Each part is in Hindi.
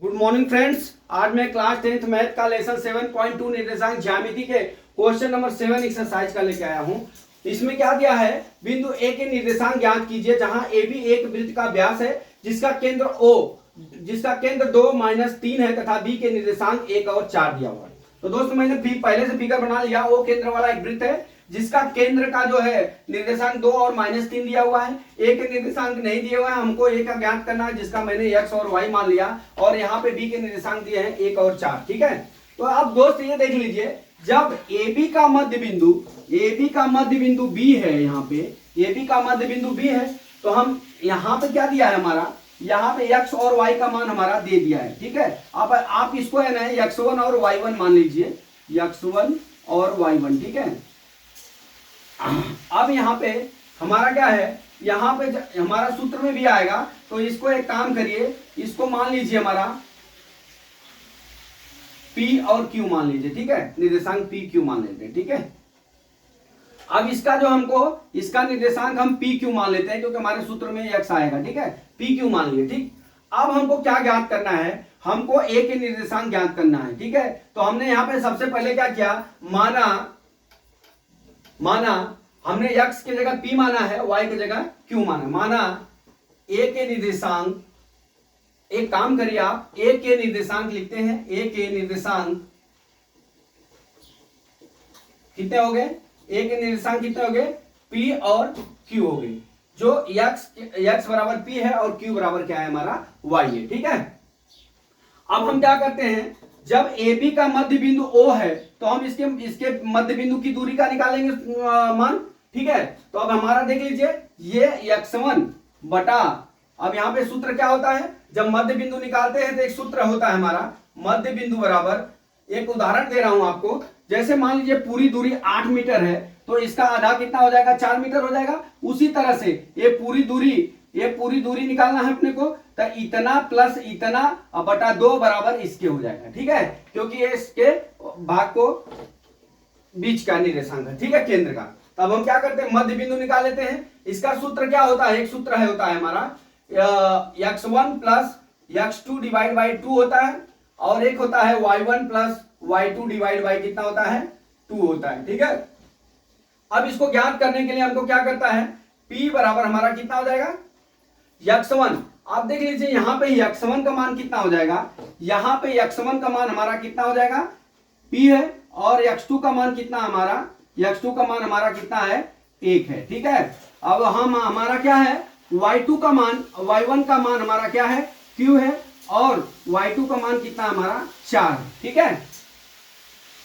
Good morning friends. आज मैं क्लास 10th मैथ का लेसन 7.2 निर्देशांक ज्यामिति के क्वेश्चन नंबर 7 एक्सरसाइज का लेके आया हूं। इसमें क्या दिया है, बिंदु ए के निर्देशांक ज्ञात कीजिए जहां ए बी एक वृत्त का व्यास है जिसका केंद्र O जिसका केंद्र 2-3 है तथा बी के निर्देशांक 1 और 4 दिया हुआ है। तो दोस्तों मैंने पहले से फिगर बना लिया। O केंद्र वाला एक वृत्त है जिसका केंद्र का जो है निर्देशांक 2 और -3 दिया हुआ है। ए के निर्देशांक नहीं दिए हुए हैं, हमको ए का ज्ञात करना है जिसका मैंने x और y मान लिया और यहाँ पे बी के निर्देशांक दिए हैं 1 और 4। ठीक है, तो आप दोस्त ये देख लीजिए, जब AB का मध्य बिंदु B है, यहाँ पे AB का मध्य बिंदु B है, तो हम यहाँ पे क्या दिया है हमारा, यहाँ पे x और y का मान हमारा दे दिया है। ठीक है, अब आप इसको है ना x1 और y1 मान लीजिए, x1 और y1। ठीक है, अब यहाँ पे हमारा क्या है, यहाँ पे हमारा सूत्र में भी आएगा, तो इसको एक काम करिए, इसको मान लीजिए हमारा P और Q मान लीजिए। ठीक है, निर्देशांक P Q मान लेते हैं। ठीक है, अब इसका जो इसका निर्देशांक हम P Q मान लेते हैं क्योंकि हमारे सूत्र में x आएगा। ठीक है, P Q मान लिए। ठीक, अब हमको क्या ज्ञात करना है, हमको A के निर्देशांक ज्ञात करना है। ठीक है, तो हमने यहाँ पे सबसे पहले क्या किया, माना हमने x की जगह P माना है, y की जगह Q माना A के निर्देशांक, एक काम करिए आप A के निर्देशांक लिखते हैं। A के निर्देशांक कितने हो गए, A के निर्देशांक कितने हो गए, P और Q हो गए, जो x बराबर P है और Q बराबर क्या है हमारा y है। ठीक है, अब हम क्या करते हैं, जब AB का मध्य बिंदु O है तो हम इसके मध्य बिंदु की दूरी का निकालेंगे मान। ठीक है, तो अब हमारा देख लीजिए, ये x1 बटा, अब यहाँ पे सूत्र क्या होता है, जब मध्य बिंदु निकालते हैं तो एक सूत्र होता है हमारा, मध्य बिंदु बराबर, एक उदाहरण दे रहा हूं आपको, जैसे मान लीजिए पूरी दूरी 8 मीटर है तो इसका आधा कितना हो जाएगा, 4 मीटर हो जाएगा। उसी तरह से ये पूरी दूरी निकालना है अपने को, तो इतना प्लस इतना बटा 2 बराबर इसके हो जाएगा। ठीक है, क्योंकि ये इसके भाग को बीच का निर्देशांक है। ठीक है, केंद्र का। तब हम क्या करते हैं, मध्य बिंदु निकाल लेते हैं। इसका सूत्र क्या होता है, एक सूत्र होता है हमारा x1 plus x2 divide by 2 होता है, और एक होता है y1 plus y2 divide by कितना होता है, 2 होता है। ठीक है, अब इसको ज्ञात करने के लिए हमको क्या करता है, P बराबर हमारा कितना हो जाएगा, x1। आप देख लीजिए यहाँ पे x1 का मान कितना हो जाएगा, यहाँ पे x1 का मान हमारा कितना हो जाएगा, P है, और x2 का मान कितना हमारा, x2 का मान हमारा कितना है, 1 है। ठीक है, अब हम हमारा क्या है, y2 का मान, y1 का मान हमारा क्या है, q है, और y2 का मान कितना हमारा 4 है। ठीक है,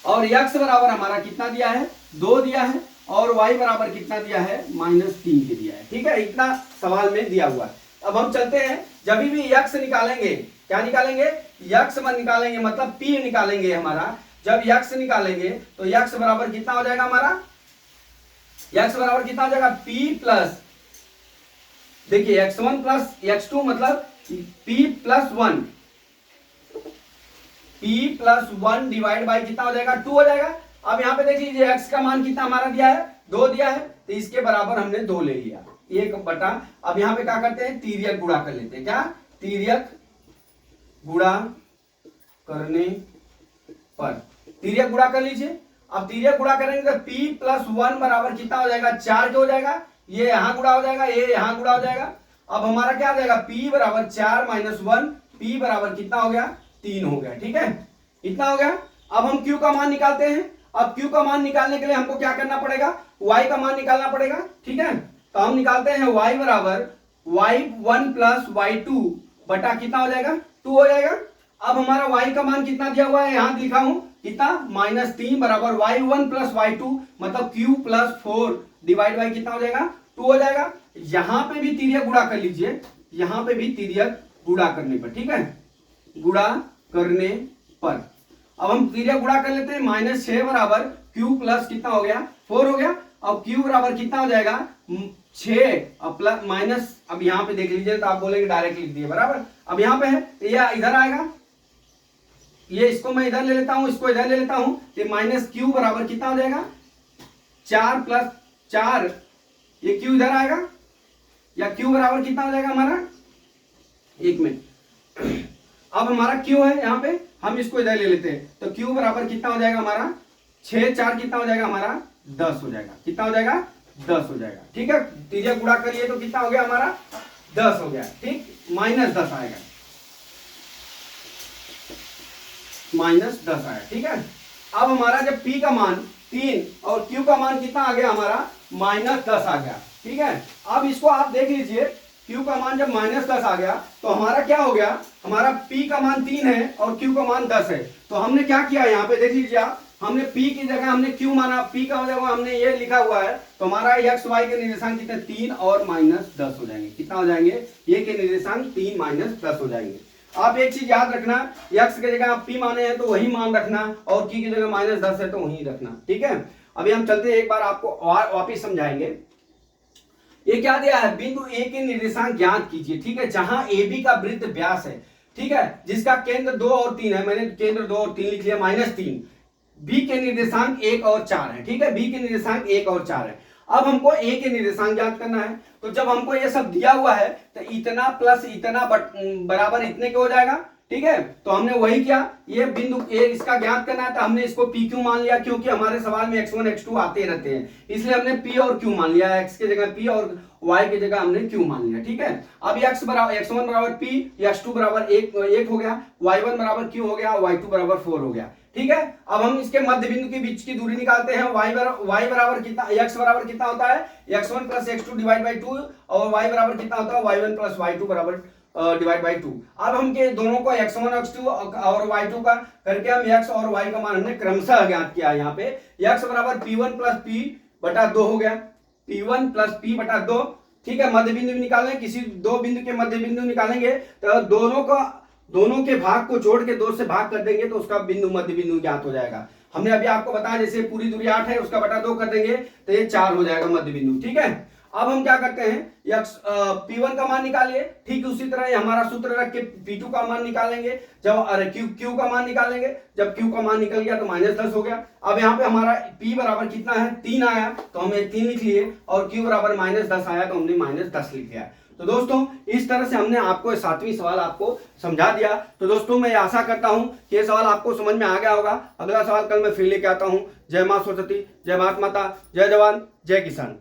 और x बराबर हमारा कितना दिया है, 2 दिया है, और y बराबर कितना दिया है, -3 के दिया है। ठीक है, इतना सवाल में दिया हुआ है। अब हम चलते हैं, जब भी x निकालेंगे, क्या निकालेंगे, x निकालेंगे मतलब p निकालेंगे हमारा, जब x निकालेंगे तो x बराबर कितना हो जाएगा हमारा, x बराबर कितना हो जाएगा, p प्लस, देखिए x1 प्लस x2 मतलब p प्लस 1 डिवाइड बाई कितना हो जाएगा, 2 हो जाएगा। अब यहाँ पे देख लीजिए x का मान कितना हमारा दिया है, 2 दिया है, तो इसके बराबर हमने 2 ले लिया, 1 बटा, अब यहाँ पे क्या करते हैं, तिर्यक गुणा कर लेते हैं। क्या, तिर्यक गुणा करने पर, तिर्यक गुणा कर लीजिए। अब तिर्यक गुणा करेंगे तो p प्लस 1 बराबर कितना हो जाएगा, 4 जो हो जाएगा, ये यहां गुणा हो जाएगा, ये यहां गुणा हो जाएगा। अब हमारा क्या हो जाएगा, p बराबर 4 माइनस 1, p बराबर कितना हो गया, 3 हो गया। ठीक है, इतना हो गया। अब हम q का मान निकालते हैं। अब q का मान निकालने के लिए हमको क्या करना पड़ेगा, y का मान निकालना पड़ेगा। ठीक है, तो हम निकालते हैं y बराबर y1 प्लस y2 बटा कितना हो जाएगा, 2 हो जाएगा। अब हमारा y का मान कितना दिया हुआ है, यहां लिखा हूं कितना, -3 बराबर y1 प्लस y2 मतलब q प्लस 4 डिवाइड बाई कितना हो जाएगा, 2 हो जाएगा। यहां पे भी तिर्यक गुणा कर लीजिए, यहां पे भी तिर्यक गुणा करने पर। ठीक है, गुणा करने पर अब हम तिर्यक गुणा कर लेते हैं, -6 बराबर q प्लस कितना हो गया, 4 हो गया। अब q बराबर कितना हो जाएगा, 6 प्लस माइनस, अब यहाँ पे देख लीजिए तो आप बोलेंगे डायरेक्ट लिख दिए बराबर, अब यहाँ पे है तो यह इधर आएगा, ये इसको मैं इधर ले लेता हूं, इसको इधर ले लेता हूं, तो -q बराबर कितना हो जाएगा, 4 प्लस 4, ये q इधर आएगा, या q बराबर कितना हो जाएगा हमारा, 1 मिनट अब हमारा क्यू है यहाँ पे, हम इसको इधर ले लेते हैं, तो क्यू बराबर कितना हो जाएगा हमारा 6 4 कितना हो जाएगा हमारा 10 हो जाएगा। कितना हो जाएगा 10 हो जाएगा। ठीक है, तीजा गुणा करिए तो कितना हो गया हमारा 10 हो गया। ठीक, -10 आएगा, -10 आया। ठीक है, अब हमारा जब P का मान 3 और Q का मान कितना आ गया हमारा -10 आ गया। ठीक है, अब इसको आप देख लीजिए, Q का मान जब -10 आ गया तो हमारा क्या हो गया, हमारा P का मान 3 है और Q का मान 10 है। तो हमने क्या किया यहाँ पे देख लीजिए आप, हमने P की जगह हमने Q माना, P का जगह हमने ये लिखा हुआ है, तो हमारा x y के निर्देशांक कितने 3 और -10 हो जाएंगे। कितना हो जाएंगे, ये के निर्देशांक 3 -10 हो जाएंगे। आप एक चीज याद रखना, x की जगह आप P माने हैं तो वही मान रखना, और Q की जगह -10 है तो वही रखना। ठीक है, अभी हम चलते हैं, एक बार आपको और वापिस समझाएंगे। ये क्या दिया है, बिंदु A के निर्देशांक ज्ञात कीजिए। ठीक है, जहां AB का वृत्त व्यास है, ठीक है, जिसका केंद्र 2 और 3 है, मैंने केंद्र 2 और 3 लिख लिया, -3। B के निर्देशांक 1 और 4 है। ठीक है, B के निर्देशांक 1 और 4 है। अब हमको A के निर्देशांक ज्ञात करना है, तो जब हमको ये सब दिया हुआ है तो इतना प्लस इतना बराबर इतने के हो जाएगा। ठीक है, तो हमने वही किया, ये बिंदु A इसका ज्ञात करना है, तो हमने इसको PQ मान लिया, क्योंकि हमारे सवाल में x1 x2 आते रहते हैं, इसलिए हमने P और Q मान लिया, x की जगह P और y की जगह हमने Q मान लिया। ठीक है, अब x1 बराबर P, x2 बराबर 1 हो गया, y1 बराबर Q हो गया, y2 बराबर 4 हो गया। ठीक है, अब हम इसके मध्य बिंदु के बीच की दूरी निकालते हैं, y बराबर कितना, x बराबर कितना होता है x1 plus x2 divide by 2, और y बराबर कितना होता है y1 प्लस y2 बराबर डिवाइड बाई 2। अब हम के दोनों को x1 x2 और y2 का करके हम x और y का मान हमने क्रमशः ज्ञात किया। यहाँ पे x बराबर p1 प्लस p बटा 2 हो गया, p1 प्लस p बटा 2। ठीक है, मध्य बिंदु निकालें, किसी दो बिंदु के मध्य बिंदु निकालेंगे तो दोनों के भाग को जोड़ के 2 से भाग कर देंगे तो उसका बिंदु मध्य बिंदु ज्ञात हो जाएगा। हमने अभी आपको बताया, जैसे पूरी दूरी 8 है, उसका बटा 2 कर देंगे तो ये 4 हो जाएगा मध्य बिंदु। ठीक है, अब हम क्या करते हैं, P1 का मान निकालिए, ठीक उसी तरह हमारा सूत्र रख के P2 का मान निकालेंगे, जब Q का मान निकालेंगे, जब Q का मान निकल गया तो -10 हो गया। अब यहाँ पे हमारा P बराबर कितना है 3 आया, तो हमने 3 लिख लिए, और Q बराबर -10 आया तो हमने -10 लिख लिया। तो दोस्तों इस तरह से हमने आपको 7वीं सवाल आपको समझा दिया। तो दोस्तों मैं आशा करता हूं कि ये सवाल आपको समझ में आ गया होगा। अगला सवाल कल मैं फिर लेके आता हूं। जय मां सरस्वती, जय भारत माता, जय जवान, जय किसान।